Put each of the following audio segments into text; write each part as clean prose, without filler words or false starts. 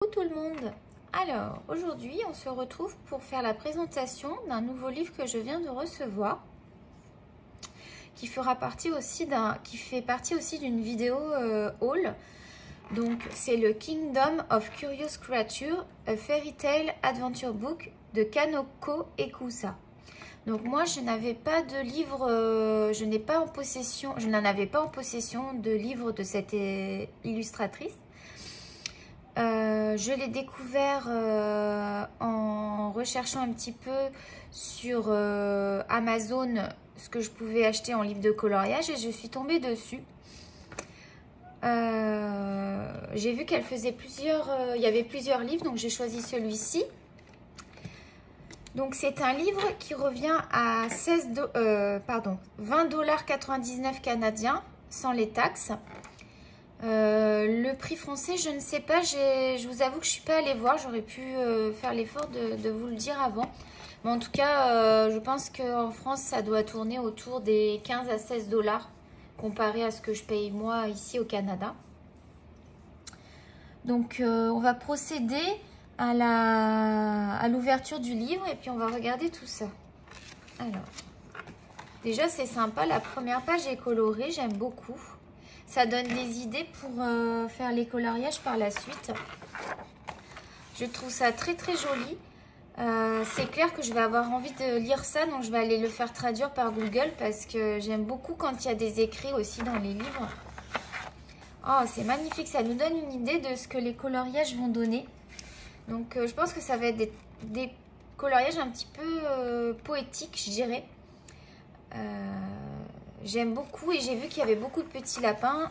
Coucou tout le monde. Alors aujourd'hui on se retrouve pour faire la présentation d'un nouveau livre que je viens de recevoir qui fait partie aussi d'une vidéo haul. Donc c'est le Kingdom of Curious Creatures, a Fairy Tale Adventure Book de Kanoko Ekusa. Donc moi je n'avais pas de livre, je n'en avais pas en possession de livre de cette illustratrice. Je l'ai découvert en recherchant un petit peu sur Amazon ce que je pouvais acheter en livre de coloriage et je suis tombée dessus. J'ai vu qu'elle faisait il y avait plusieurs livres, donc j'ai choisi celui-ci. Donc c'est un livre qui revient à 20,99 $ canadiens sans les taxes. Le prix français, je ne sais pas, je vous avoue que je ne suis pas allée voir, j'aurais pu faire l'effort de vous le dire avant. Mais en tout cas, je pense qu'en France, ça doit tourner autour des 15 à 16 $ comparé à ce que je paye moi ici au Canada. Donc on va procéder à l'ouverture du livre et puis on va regarder tout ça. Alors, déjà c'est sympa, la première page est colorée, j'aime beaucoup. Ça donne des idées pour faire les coloriages par la suite. Je trouve ça très très joli. C'est clair que je vais avoir envie de lire ça, donc je vais aller le faire traduire par Google parce que j'aime beaucoup quand il y a des écrits aussi dans les livres. Oh, c'est magnifique, ça nous donne une idée de ce que les coloriages vont donner. Donc je pense que ça va être des coloriages un petit peu poétiques, je dirais. J'aime beaucoup et j'ai vu qu'il y avait beaucoup de petits lapins,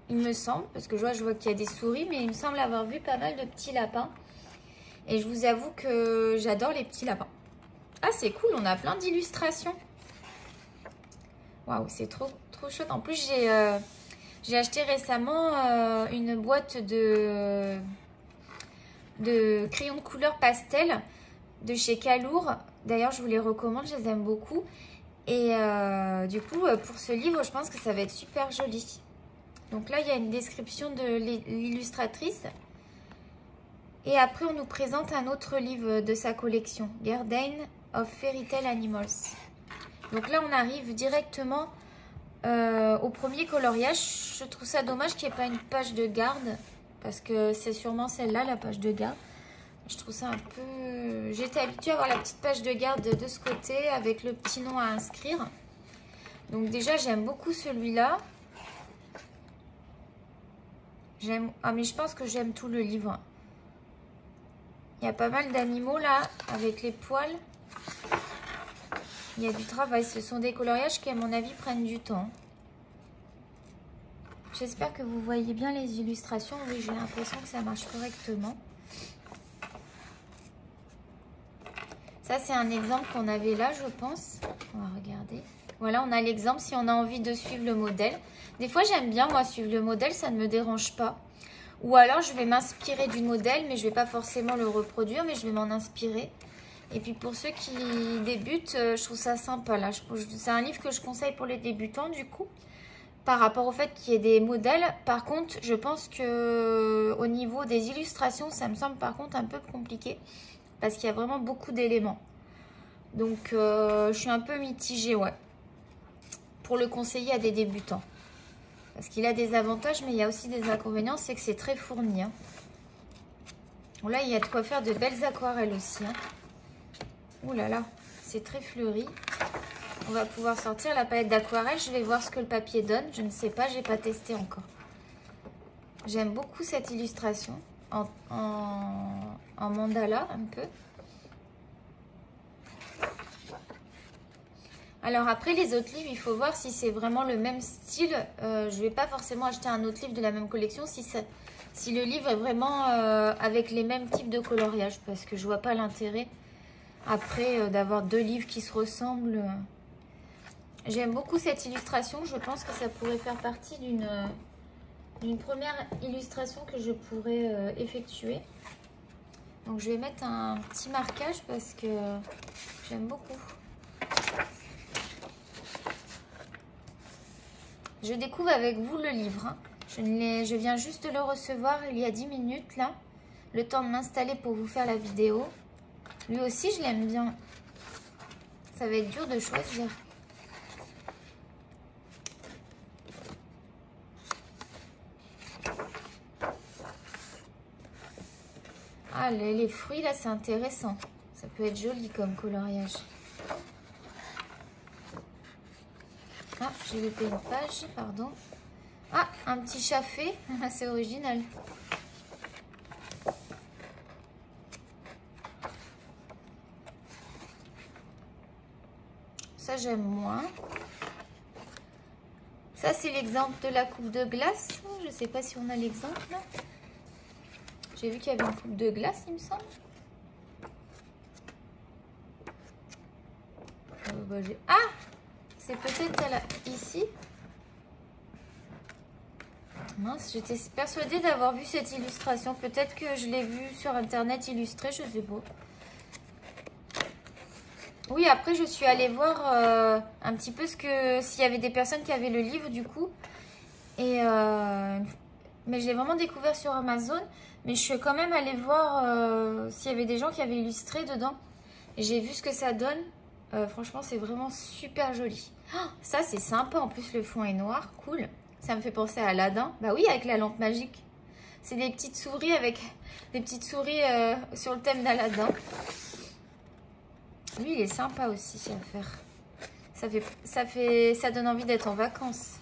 il me semble, parce que je vois qu'il y a des souris, mais il me semble avoir vu pas mal de petits lapins. Et je vous avoue que j'adore les petits lapins. Ah, c'est cool, on a plein d'illustrations. Waouh, c'est trop chouette. En plus, j'ai acheté récemment une boîte de crayons de couleur pastel de chez Kalour. D'ailleurs, je vous les recommande, je les aime beaucoup. Et du coup, pour ce livre, je pense que ça va être super joli. Donc là, il y a une description de l'illustratrice. Et après, on nous présente un autre livre de sa collection, Garden of Fairy Tale Animals. Donc là, on arrive directement au premier coloriage. Je trouve ça dommage qu'il n'y ait pas une page de garde, parce que c'est sûrement celle-là, la page de garde. Je trouve ça un peu... J'étais habituée à avoir la petite page de garde de ce côté avec le petit nom à inscrire. Donc déjà, j'aime beaucoup celui-là. Ah, mais je pense que j'aime tout le livre. Il y a pas mal d'animaux là, avec les poils. Il y a du travail. Ce sont des coloriages qui, à mon avis, prennent du temps. J'espère que vous voyez bien les illustrations. Oui, j'ai l'impression que ça marche correctement. Ça, c'est un exemple qu'on avait là, je pense. On va regarder. Voilà, on a l'exemple si on a envie de suivre le modèle. Des fois, j'aime bien, moi, suivre le modèle, ça ne me dérange pas. Ou alors, je vais m'inspirer du modèle, mais je ne vais pas forcément le reproduire, mais je vais m'en inspirer. Et puis, pour ceux qui débutent, je trouve ça sympa. Là, c'est un livre que je conseille pour les débutants, du coup, par rapport au fait qu'il y ait des modèles. Par contre, je pense qu'au niveau des illustrations, ça me semble par contre un peu compliqué. Parce qu'il y a vraiment beaucoup d'éléments. Donc, je suis un peu mitigée, ouais. Pour le conseiller à des débutants. Parce qu'il a des avantages, mais il y a aussi des inconvénients. C'est que c'est très fourni. Hein. Bon, là, il y a de quoi faire de belles aquarelles aussi. Hein. Ouh là là, c'est très fleuri. On va pouvoir sortir la palette d'aquarelle. Je vais voir ce que le papier donne. Je ne sais pas, je n'ai pas testé encore. J'aime beaucoup cette illustration. En mandala un peu. Alors après les autres livres, il faut voir si c'est vraiment le même style. Je ne vais pas forcément acheter un autre livre de la même collection si le livre est vraiment avec les mêmes types de coloriage. Parce que je vois pas l'intérêt après d'avoir deux livres qui se ressemblent. J'aime beaucoup cette illustration. Je pense que ça pourrait faire partie d'une première illustration que je pourrais effectuer. Donc je vais mettre un petit marquage parce que j'aime beaucoup. Je découvre avec vous le livre. Hein. Je viens juste de le recevoir il y a 10 minutes là. le temps de m'installer pour vous faire la vidéo. Lui aussi, je l'aime bien. Ça va être dur de choisir. Ah, les fruits, là, c'est intéressant. Ça peut être joli comme coloriage. Ah, j'ai loupé une page, pardon. Ah, un petit chaffé. C'est original. Ça, j'aime moins. Ça, c'est l'exemple de la coupe de glace. Je ne sais pas si on a l'exemple, là. J'ai vu qu'il y avait une coupe de glace, il me semble. Ah, c'est peut-être ici. Mince, j'étais persuadée d'avoir vu cette illustration. Peut-être que je l'ai vue sur Internet illustrée, je sais pas. Oui, après, je suis allée voir un petit peu s'il y avait des personnes qui avaient le livre, du coup. Et mais j'ai vraiment découvert sur Amazon. Mais je suis quand même allée voir s'il y avait des gens qui avaient illustré dedans. Et j'ai vu ce que ça donne. Franchement, c'est vraiment super joli. Oh, ça, c'est sympa. En plus, le fond est noir. Cool. Ça me fait penser à Aladdin. Bah oui, avec la lampe magique. C'est des petites souris sur le thème d'Aladin. Lui, il est sympa aussi à faire. Ça donne envie d'être en vacances.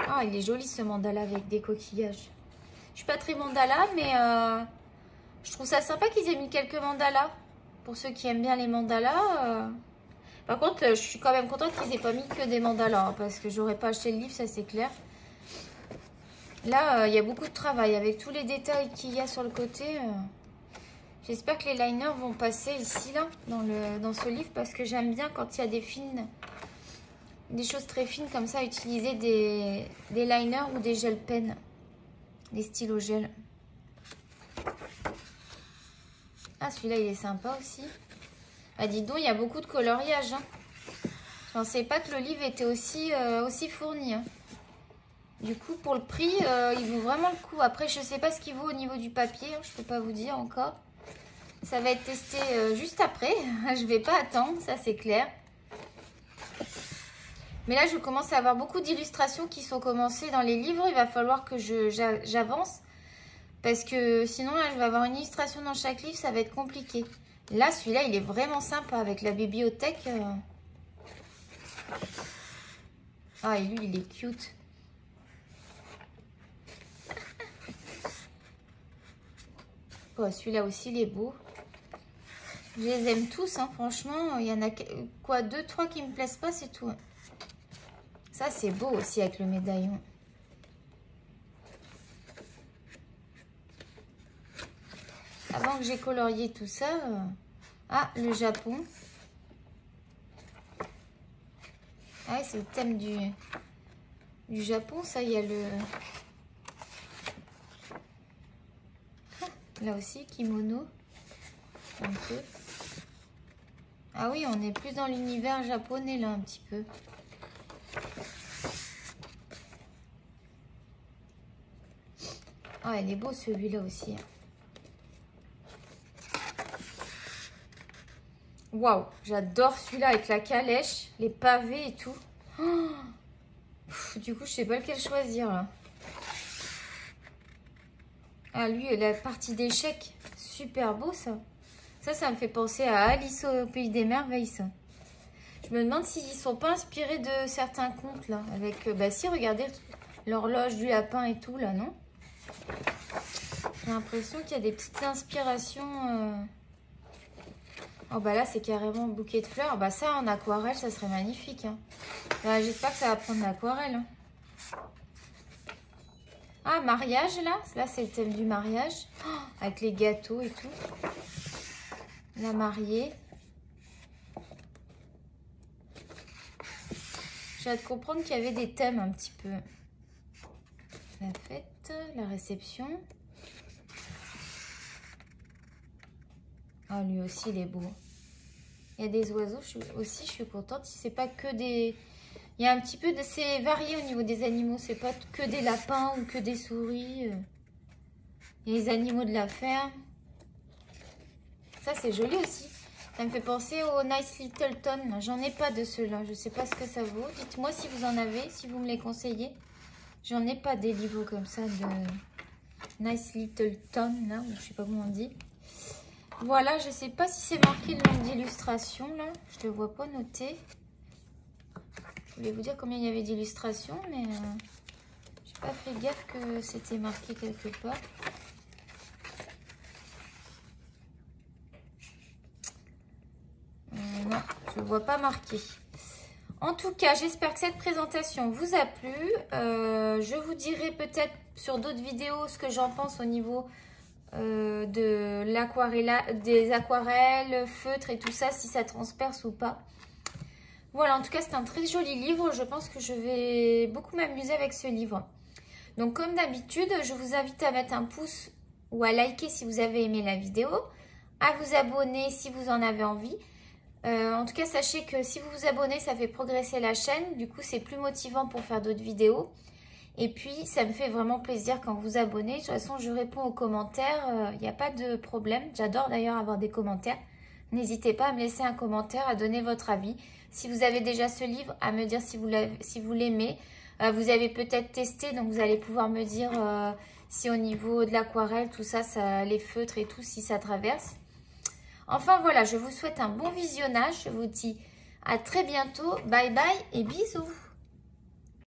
Ah, il est joli ce mandala avec des coquillages. Je suis pas très mandala, mais je trouve ça sympa qu'ils aient mis quelques mandalas. Pour ceux qui aiment bien les mandalas. Par contre, je suis quand même contente qu'ils aient pas mis que des mandalas. Hein, parce que j'aurais pas acheté le livre, ça c'est clair. Là, il y a beaucoup de travail. Avec tous les détails qu'il y a sur le côté. J'espère que les liners vont passer ici, là, dans ce livre. Parce que j'aime bien quand il y a des choses très fines comme ça. Utiliser des liners ou des gel pens. Des stylos gel. Ah, celui-là, il est sympa aussi. Ah, dis donc, il y a beaucoup de coloriage. Hein. Je pensais pas que le livre était aussi fourni. Hein. Du coup, pour le prix, il vaut vraiment le coup. Après, je sais pas ce qu'il vaut au niveau du papier. Hein, je peux pas vous dire encore. Ça va être testé juste après. Je vais pas attendre, ça c'est clair. Mais là, je commence à avoir beaucoup d'illustrations qui sont commencées dans les livres. Il va falloir que j'avance. Parce que sinon, là, je vais avoir une illustration dans chaque livre. Ça va être compliqué. Là, celui-là, il est vraiment sympa avec la bibliothèque. Ah, et lui, il est cute. Oh, celui-là aussi, il est beau. Je les aime tous, hein, franchement. Il y en a quoi, 2, 3 qui me plaisent pas, c'est tout. Ça, c'est beau aussi avec le médaillon. Avant que j'ai colorié tout ça... Ah, le Japon. Ah, c'est le thème du Japon, ça, il y a le... Ah, là aussi, kimono. Un peu. Ah oui, on est plus dans l'univers japonais, là, un petit peu. Ah, il est beau, celui-là aussi. Waouh, j'adore celui-là avec la calèche, les pavés et tout. Oh, du coup, je sais pas lequel choisir, là. Ah, lui, la partie d'échecs, super beau, ça. Ça me fait penser à Alice au Pays des Merveilles, ça. Je me demande s'ils ne sont pas inspirés de certains contes, là. Avec, bah si, regardez, l'horloge du lapin et tout, là, non? J'ai l'impression qu'il y a des petites inspirations... Oh, bah là, c'est carrément un bouquet de fleurs. Bah ça, en aquarelle, ça serait magnifique. Hein. Bah, j'espère que ça va prendre l'aquarelle. Hein. Ah, mariage, là. Là, c'est le thème du mariage. Oh, avec les gâteaux et tout. La mariée. J'ai hâte de comprendre qu'il y avait des thèmes un petit peu. La fête, la réception. Ah, lui aussi, il est beau. Il y a des oiseaux, je suis contente. Si c'est pas que des... Il y a un petit peu de... C'est varié au niveau des animaux. C'est pas que des lapins ou que des souris. Il y a les animaux de la ferme. Ça, c'est joli aussi. Ça me fait penser au Nice Littleton. J'en ai pas de ceux-là. Je ne sais pas ce que ça vaut. Dites-moi si vous en avez, si vous me les conseillez. J'en ai pas des livres comme ça de Nice Littleton, là. Je sais pas comment on dit. Voilà, je sais pas si c'est marqué le nombre d'illustrations, là. Je ne le vois pas noté. Je voulais vous dire combien il y avait d'illustrations, mais j'ai pas fait gaffe que c'était marqué quelque part. Non, je ne vois pas marqué. En tout cas, j'espère que cette présentation vous a plu. Je vous dirai peut-être sur d'autres vidéos ce que j'en pense au niveau de l'aquarelle, des aquarelles, feutres et tout ça, si ça transperce ou pas. Voilà, en tout cas, c'est un très joli livre. Je pense que je vais beaucoup m'amuser avec ce livre. Donc, comme d'habitude, je vous invite à mettre un pouce ou à liker si vous avez aimé la vidéo, à vous abonner si vous en avez envie. En tout cas, sachez que si vous vous abonnez, ça fait progresser la chaîne. Du coup, c'est plus motivant pour faire d'autres vidéos. Et puis, ça me fait vraiment plaisir quand vous vous abonnez. De toute façon, je réponds aux commentaires. Il n'y a pas de problème. J'adore d'ailleurs avoir des commentaires. N'hésitez pas à me laisser un commentaire, à donner votre avis. Si vous avez déjà ce livre, à me dire si vous l'aimez. Vous avez peut-être testé, donc vous allez pouvoir me dire si au niveau de l'aquarelle, tout ça, les feutres et tout, si ça traverse. Enfin voilà, je vous souhaite un bon visionnage. Je vous dis à très bientôt. Bye bye et bisous.